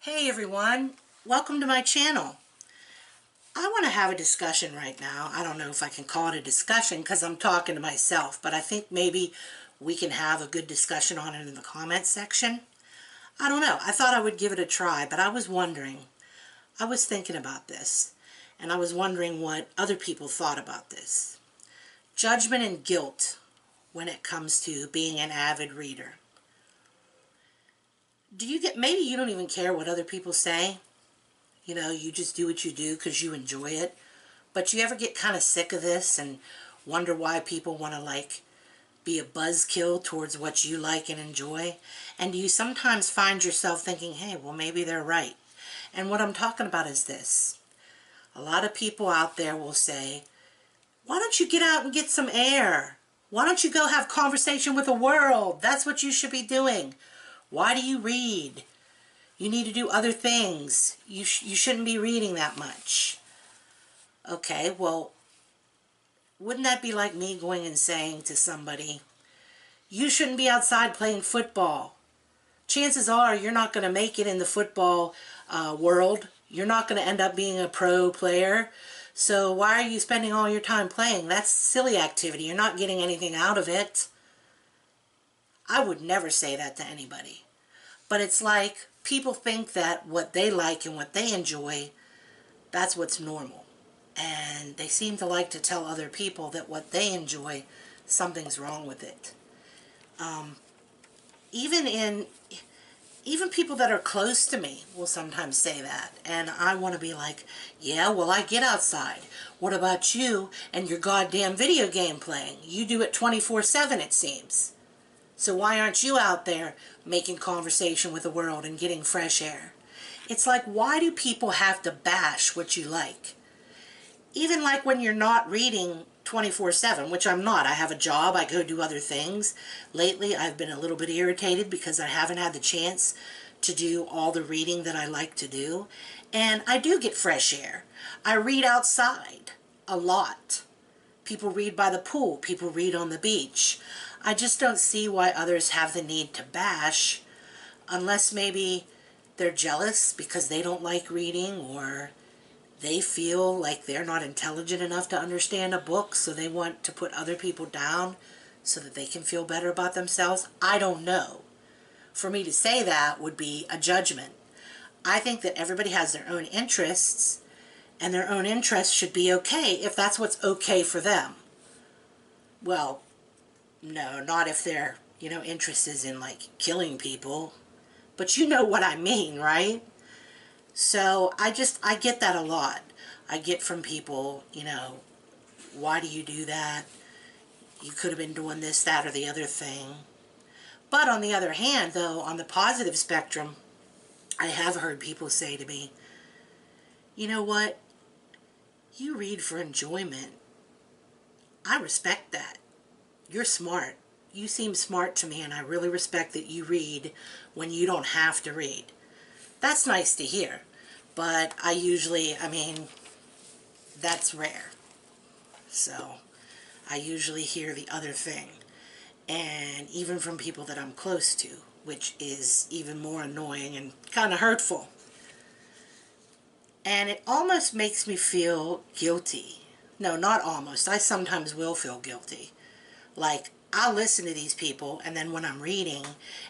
Hey everyone, welcome to my channel. I want to have a discussion right now. I don't know if I can call it a discussion because I'm talking to myself, but I think maybe we can have a good discussion on it in the comments section. I don't know. I thought I would give it a try, but I was thinking about this, and I was wondering what other people thought about this. Judgment and guilt when it comes to being an avid reader. Maybe you don't even care what other people say. You know, you just do what you do because you enjoy it. But you ever get kind of sick of this and wonder why people want to be a buzzkill towards what you like and enjoy? And do you sometimes find yourself thinking, hey, well, maybe they're right? And what I'm talking about is this. A lot of people out there will say, why don't you get out and get some air? Why don't you go have conversation with the world? That's what you should be doing. Why do you read? You need to do other things. You shouldn't be reading that much. Okay, well, wouldn't that be like me going and saying to somebody, you shouldn't be outside playing football. Chances are you're not going to make it in the football world. You're not going to end up being a pro player. So why are you spending all your time playing? That's silly activity. You're not getting anything out of it. I would never say that to anybody. But it's like people think that what they like and what they enjoy, that's what's normal. And they seem to like to tell other people that what they enjoy, something's wrong with it. Even people that are close to me will sometimes say that. And I want to be like, yeah, well, I get outside. What about you and your goddamn video game playing? You do it 24/7, it seems. So why aren't you out there making conversation with the world and getting fresh air? It's like, why do people have to bash what you like? Even like when you're not reading 24/7, which I'm not. I have a job. I go do other things. Lately, I've been a little bit irritated because I haven't had the chance to do all the reading that I like to do. And I do get fresh air. I read outside a lot. People read by the pool. People read on the beach. I just don't see why others have the need to bash, unless maybe they're jealous because they don't like reading, or they feel like they're not intelligent enough to understand a book, so they want to put other people down so that they can feel better about themselves. I don't know. For me to say that would be a judgment. I think that everybody has their own interests, and their own interests should be okay if that's what's okay for them. Well, no, not if their, interest is in, killing people. But you know what I mean, right? So I get that a lot. I get from people, why do you do that? You could have been doing this, that, or the other thing. But on the other hand, though, on the positive spectrum, I have heard people say to me, you know what? You read for enjoyment. I respect that. You're smart. You seem smart to me, and I really respect that you read when you don't have to read. That's nice to hear. But that's rare. So, I usually hear the other thing. And even from people that I'm close to, which is even more annoying and kind of hurtful. And it almost makes me feel guilty. No, not almost. I sometimes will feel guilty. Like, I'll listen to these people, and then when I'm reading,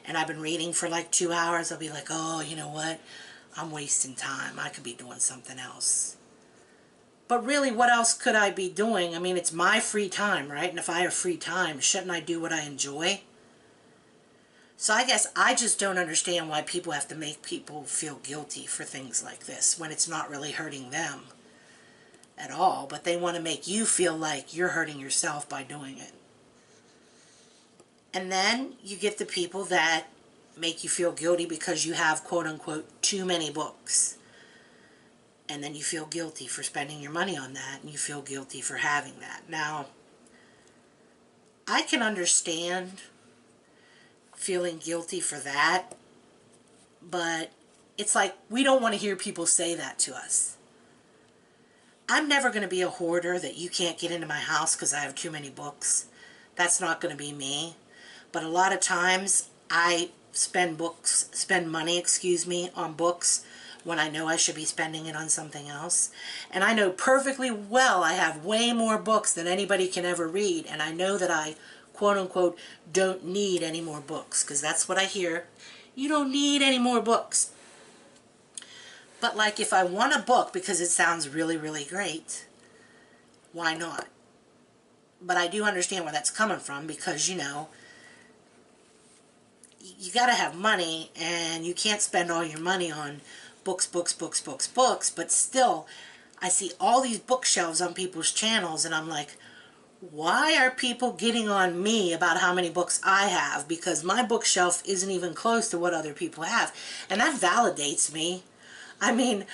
and I've been reading for 2 hours, I'll be like, oh, you know what? I'm wasting time. I could be doing something else. But really, what else could I be doing? I mean, it's my free time, right? And if I have free time, shouldn't I do what I enjoy? So I guess I just don't understand why people have to make people feel guilty for things like this when it's not really hurting them at all. But they want to make you feel like you're hurting yourself by doing it. And then you get the people that make you feel guilty because you have, quote-unquote, too many books. And then you feel guilty for spending your money on that, and you feel guilty for having that. Now, I can understand feeling guilty for that, but it's like we don't want to hear people say that to us. I'm never going to be a hoarder that you can't get into my house because I have too many books. That's not going to be me. But a lot of times I spend money on books when I know I should be spending it on something else. And I know perfectly well I have way more books than anybody can ever read, and I know that I, quote unquote, don't need any more books, because that's what I hear. You don't need any more books. But like, if I want a book because it sounds really, really great, why not? But I do understand where that's coming from, because, you know, you got to have money, and you can't spend all your money on books, books, books, books, books. But still, I see all these bookshelves on people's channels, and I'm like, why are people getting on me about how many books I have? Because my bookshelf isn't even close to what other people have. And that validates me. I mean,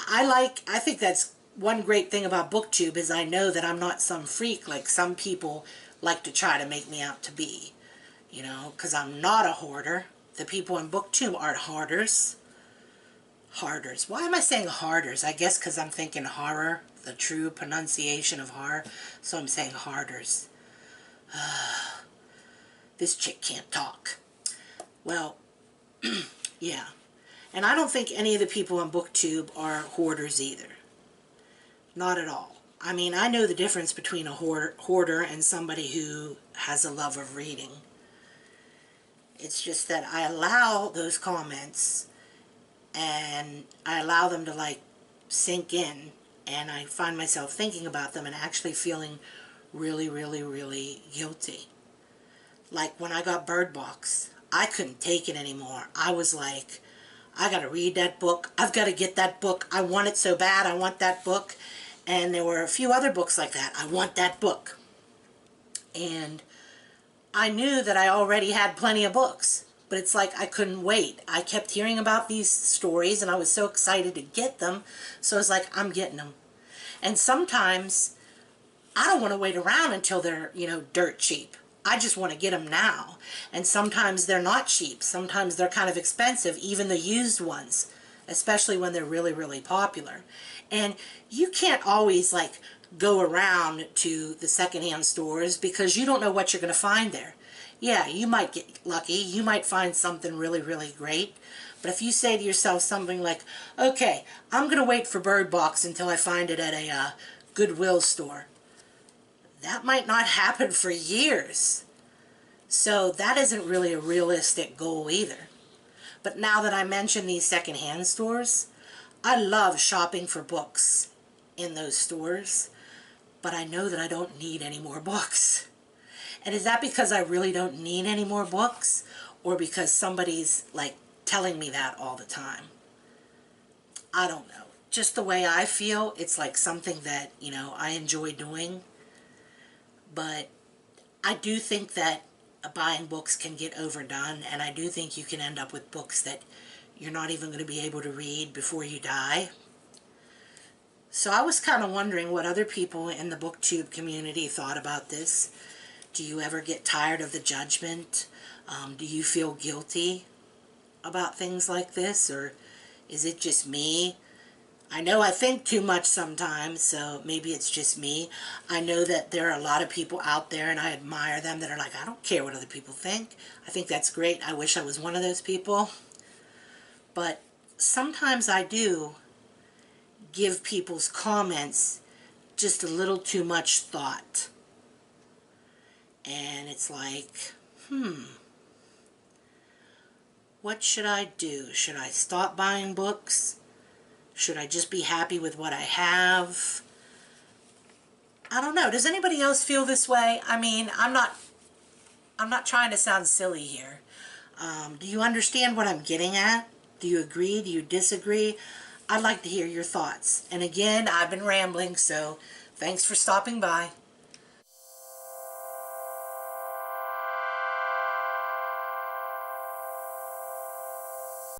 I think that's one great thing about BookTube, is I know that I'm not some freak like some people like to try to make me out to be. You know, because I'm not a hoarder. The people in BookTube aren't hoarders. Hoarders. Why am I saying hoarders? I guess because I'm thinking horror, the true pronunciation of horror. So I'm saying hoarders. This chick can't talk. Well, yeah. And I don't think any of the people on BookTube are hoarders either. Not at all. I mean, I know the difference between a hoarder and somebody who has a love of reading. It's just that I allow those comments, and I allow them to like sink in, and I find myself thinking about them and actually feeling really, really, really guilty. Like when I got Bird Box, I couldn't take it anymore. I was like, I gotta read that book. I've got to get that book. I want it so bad. I want that book. And there were a few other books like that. I want that book. And I knew that I already had plenty of books, but it's like I couldn't wait. I kept hearing about these stories, and I was so excited to get them, so it's like, I'm getting them. And sometimes I don't want to wait around until they're, you know, dirt cheap. I just want to get them now. And sometimes they're not cheap. Sometimes they're kind of expensive, even the used ones, especially when they're really, really popular. And you can't always, like, go around to the secondhand stores, because you don't know what you're going to find there. Yeah, you might get lucky. You might find something really, really great. But if you say to yourself something like, okay, I'm going to wait for Bird Box until I find it at a Goodwill store, that might not happen for years. So that isn't really a realistic goal either. But now that I mention these secondhand stores, I love shopping for books in those stores. But I know that I don't need any more books. And is that because I really don't need any more books? Or because somebody's like telling me that all the time? I don't know. Just the way I feel, it's like something that, you know, I enjoy doing. But I do think that buying books can get overdone. And I do think you can end up with books that you're not even going to be able to read before you die. So I was kind of wondering what other people in the BookTube community thought about this. Do you ever get tired of the judgment? Do you feel guilty about things like this? Or is it just me? I know I think too much sometimes, so maybe it's just me. I know that there are a lot of people out there, and I admire them, that are like, I don't care what other people think. I think that's great. I wish I was one of those people. But sometimes I do give people's comments just a little too much thought. And it's like, what should I do? Should I stop buying books? Should I just be happy with what I have? I don't know. Does anybody else feel this way? I mean, I'm not trying to sound silly here. Do you understand what I'm getting at? Do you agree? Do you disagree? I'd like to hear your thoughts. And again, I've been rambling, so thanks for stopping by.